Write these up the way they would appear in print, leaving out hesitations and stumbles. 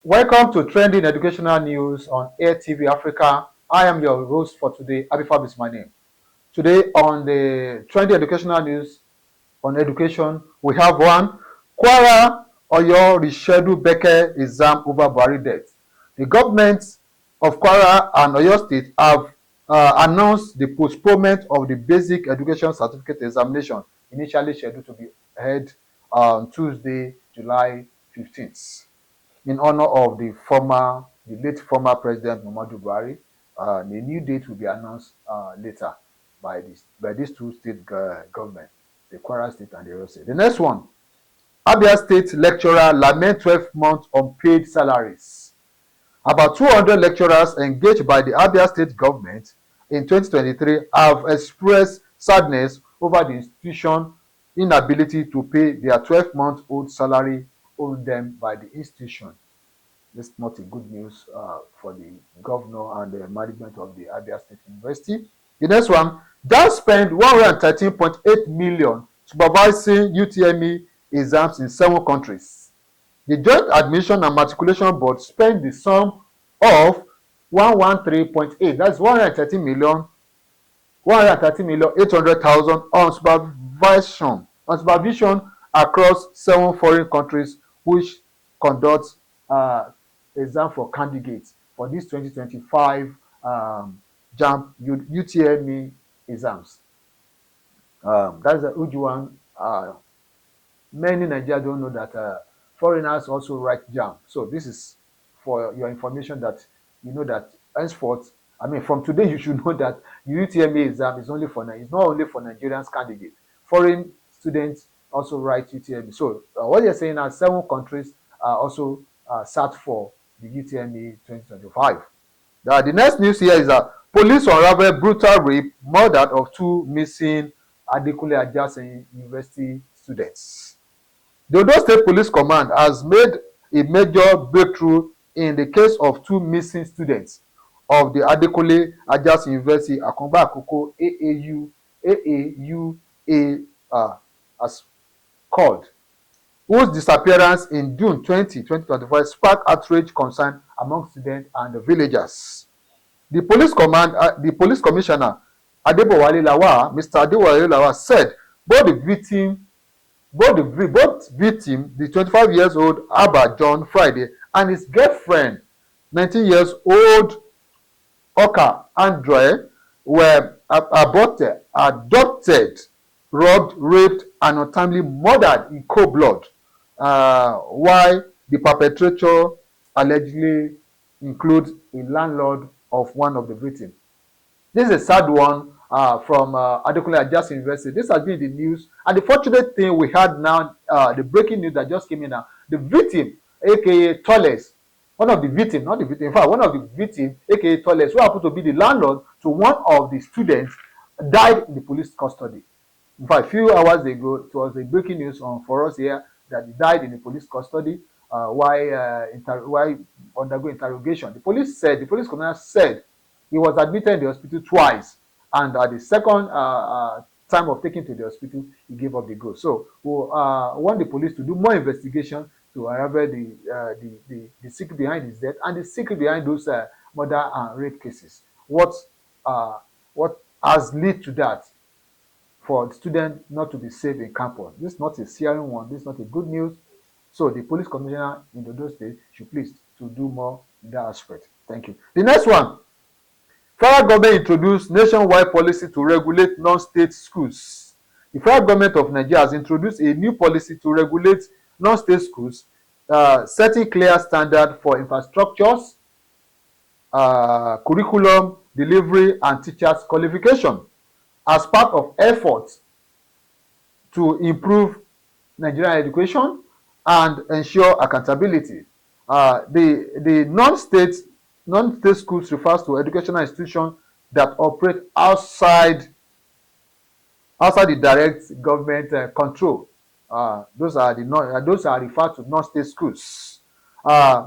Welcome to Trending Educational News on Air TV Africa. I am your host for today. Abifab is my name. Today on the Trending Educational News on education, we have one. Kwara Oyo reschedule Beke exam over Buhari death. The government of Kwara and Oyo State have announced the postponement of the basic education certificate examination initially scheduled to be held on Tuesday, July 15th. In honor of the late former President Muhammadu Buhari. The new date will be announced later by these two state governments, the Kwara State and the Oyo State. The next one, Abia State lecturer lament 12 months unpaid salaries. About 200 lecturers engaged by the Abia State government in 2023 have expressed sadness over the institution's inability to pay their 12-month-old salary owed them by the institution. This is not a good news for the governor and the management of the Abia State University. The next one, Jamb spent 113.8 million supervising UTME exams in 7 countries. The Joint Admission and Matriculation Board spent the sum of 113.8, that's 130,800,000 on supervision across 7 foreign countries which conduct exam for candidates for this 2025 Jamb UTME exams. That's a huge one. Many Nigerians don't know that foreigners also write Jamb. So this is for your information, that you know that henceforth, I mean, from today you should know that UTME exam is it's not only for Nigerians candidates. Foreign students also write UTME. So what you're saying are 7 countries also sat for the UTME 2025. The next news here is that police unravel brutal rape, murder of 2 missing Adekunle Ajasin University students. The Ondo State Police Command has made a major breakthrough in the case of 2 missing students of the Adekunle Ajasin University Akungba Akoko AAUA as called, whose disappearance in June 2025 sparked outrage concern among students and the villagers. The police commissioner, Mr. Adebowale Lawal, said both victim, the 25 years old Abba John Friday, and his girlfriend, 19 years old Oka Andre, were abducted, robbed, raped, and untimely murdered in cold blood, while the perpetrator allegedly includes a landlord of one of the victims. This is a sad one from Adekunle Ajasin University. This has been the news, and the fortunate thing we had now, the breaking news that just came in now, the victim, aka Tolles, one of the victims, not the victim, in fact, one of the victims, aka Tolles, who happened to be the landlord to one of the students, died in the police custody. In fact, a few hours ago, it was a breaking news for us here that he died in the police custody while undergoing interrogation. The police commander said he was admitted in the hospital twice, and at the second time of taking to the hospital, he gave up the ghost. So we want the police to do more investigation to unravel the secret behind his death and the secret behind those murder and rape cases. What has led to that for the student not to be safe in campus? This is not a searing one. This is not a good news. So the police commissioner in Ondo State should please to do more in that aspect. Thank you. The next one. Federal government introduced nationwide policy to regulate non-state schools. The federal government of Nigeria has introduced a new policy to regulate non-state schools, setting clear standards for infrastructures, curriculum, delivery, and teachers' qualification as part of efforts to improve Nigerian education and ensure accountability. The non-state schools refers to educational institutions that operate outside the direct government control. Those are referred to non-state schools,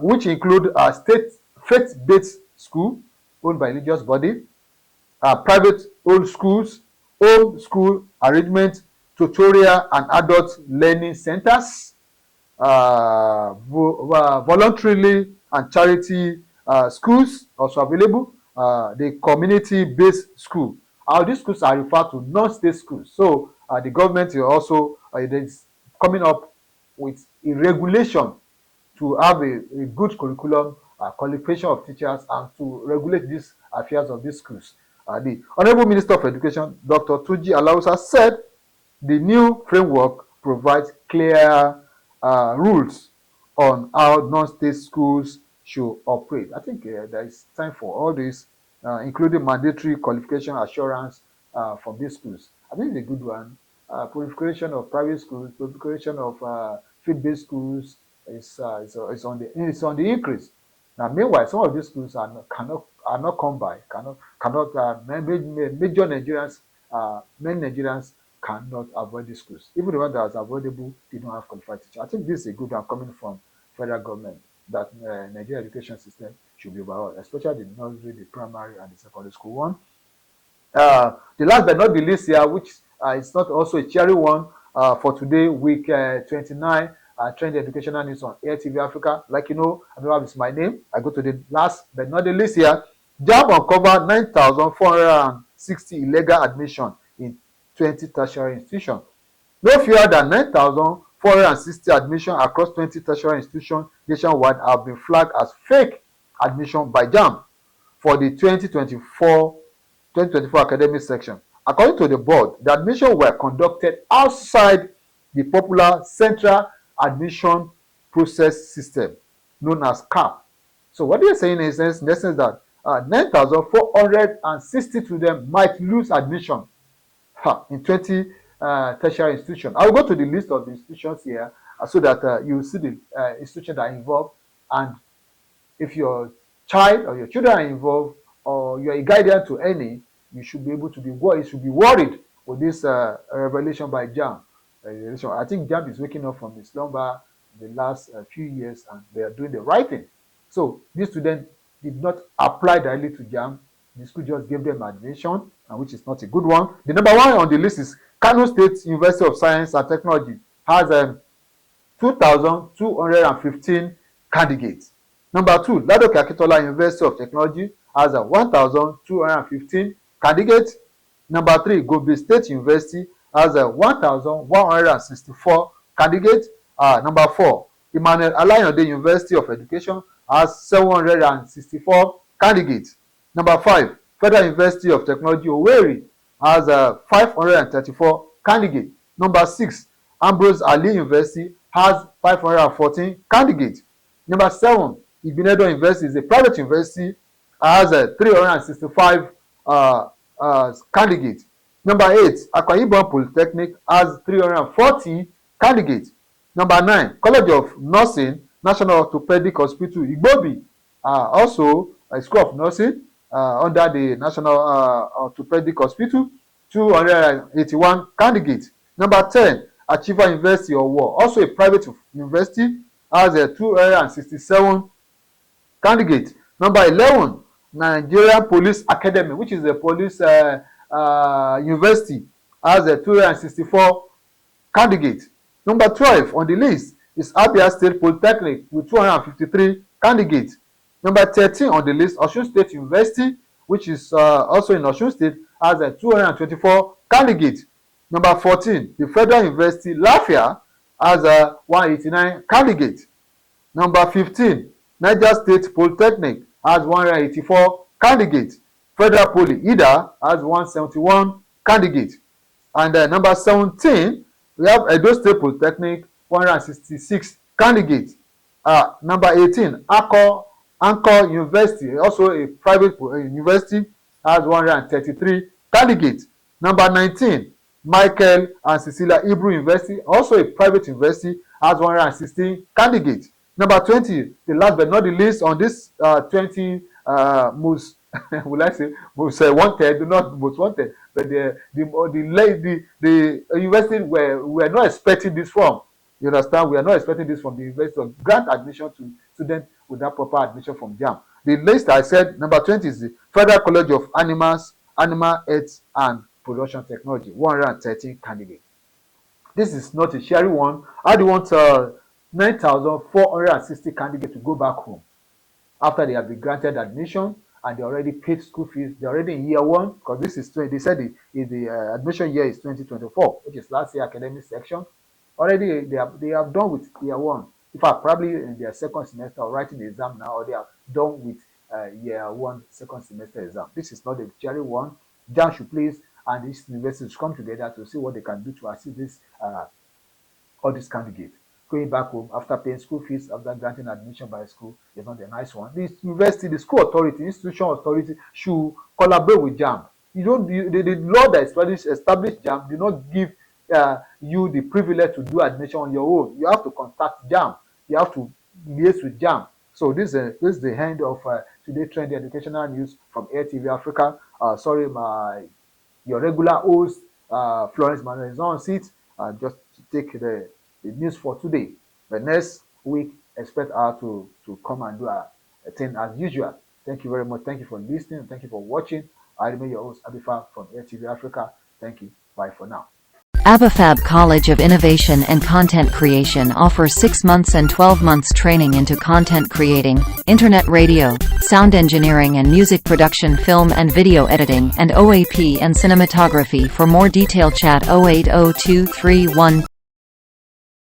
which include state faith-based school owned by religious body, private owned schools, home school arrangement, tutorial and adult learning centers, voluntarily and charity schools also available. The community-based school. These schools are referred to non-state schools. So the government is also is coming up with a regulation to have a good curriculum, qualification of teachers, and to regulate these affairs of these schools. The Honorable Minister of Education, Dr. Tuji Alausa, said the new framework provides clear rules on how non-state schools should operate. I think there is time for all this, including mandatory qualification assurance from these schools. I think it's a good one. Proliferation of private schools, proliferation of field-based schools is on the increase. Now, meanwhile, some of these schools are not come by, cannot major Nigerians, many Nigerians cannot avoid these schools. Even the one that is avoidable, they don't have qualified teachers. I think this is a good one coming from federal government that Nigeria education system should be overhauled, especially the nursery, the primary, and the secondary school one. The last but not the least here, which is not also a cheery one for today, week 29, Trend Educational News on Air TV Africa. Like you know, I know it's my name. I go to the last but not the least here. Jamb Uncovers 9,460 illegal admission in 20 tertiary institutions. No fewer than 9,460 admissions across 20 tertiary institutions nationwide have been flagged as fake admission by Jamb for the 2024 academic section. According to the board, the admissions were conducted outside the popular Central Admission Process System, known as CAP. So what they're saying is, in essence, that 9,460 to them might lose admission in 20 tertiary institutions. I will go to the list of the institutions here so that you see the institutions that are involved, and if your child or your children are involved or you are a guardian to any, you should be able to be worried with this revelation by Jamb. I think Jamb is waking up from his slumber the last few years, and they are doing the right thing. So these students did not apply directly to Jamb. The school just gave them admission, and which is not a good one. The number one on the list is Kano State University of Science and Technology, has 2,215 candidates. Number two, Ladoke Akintola University of Technology has 1,215 candidates. Number three, Gombe State University has 1,164 candidates. Number four, Emmanuel Alayande University of Education has 764 candidates. Number five, Federal University of Technology Owerri has 534 candidates. Number six, Ambrose Ali University has 514 candidates. Number seven, Igbenedion University is a private university, has 365 candidates. Number eight, Akwa Ibom Polytechnic has 340 candidates. Number nine, College of Nursing, National Orthopedic Hospital, Igbobi, also a School of Nursing under the National Orthopedic Hospital, 281 candidates. Number 10, Achiever University Owo, also a private university, has 267 candidates. Number 11, Nigerian Police Academy, which is a police university, has 264 candidates. Number 12 on the list is Abia State Polytechnic with 253 candidates. Number 13 on the list, Osun State University, which is also in Osun State, has 224 candidates. Number 14, the Federal University Lafia has 189 candidates. Number 15, Niger State Polytechnic has 184 candidates. Federal Poly Ida has 171 candidates. And number 17, we have Edo State Polytechnic, 166 candidates. Number 18, Anchor University, also a private university, has 133 candidates. Number 19, Michael and Cecilia Hebrew University, also a private university, has 116 candidates. Number 20, the last but not the least on this 20 most will I say most wanted, not most wanted, but the university we're not expecting this from. You understand? We are not expecting this from the university to grant admission to students without proper admission from Jamb. The list I said, number 20 is the Federal College of Animal Health and Production Technology, 113 candidates. This is not a sharing one. How do you want 9,460 candidates to go back home? after they have been granted admission and they already paid school fees. They're already in year one, because this is they said the admission year is 2024, which is last year academic section. Already they have done with year one. In fact, probably in their second semester or writing the exam now, or they are done with year one second semester exam. This is not the tertiary one. Jamb should please and these universities come together to see what they can do to assist this all these candidates. Going back home after paying school fees, after granting admission by school is not a nice one. The university, the school authority, institution authority should collaborate with Jamb. You don't the law that established Jamb do not give you the privilege to do admission on your own. You have to contact Jamb. You have to liaise with Jamb. So this is the end of today's trendy educational news from ATV Africa. Sorry, your regular host Florence Manuel is on seat. Just to take the news for today. But next week, expect her to come and do a thing as usual. Thank you very much. Thank you for listening. Thank you for watching. I remain your host, Abifa from AirTV Africa. Thank you. Bye for now. Abifab College of Innovation and Content Creation offers 6 months and 12 months training into content creating, internet radio, sound engineering and music production, film and video editing, and OAP and cinematography. For more detailed chat 080231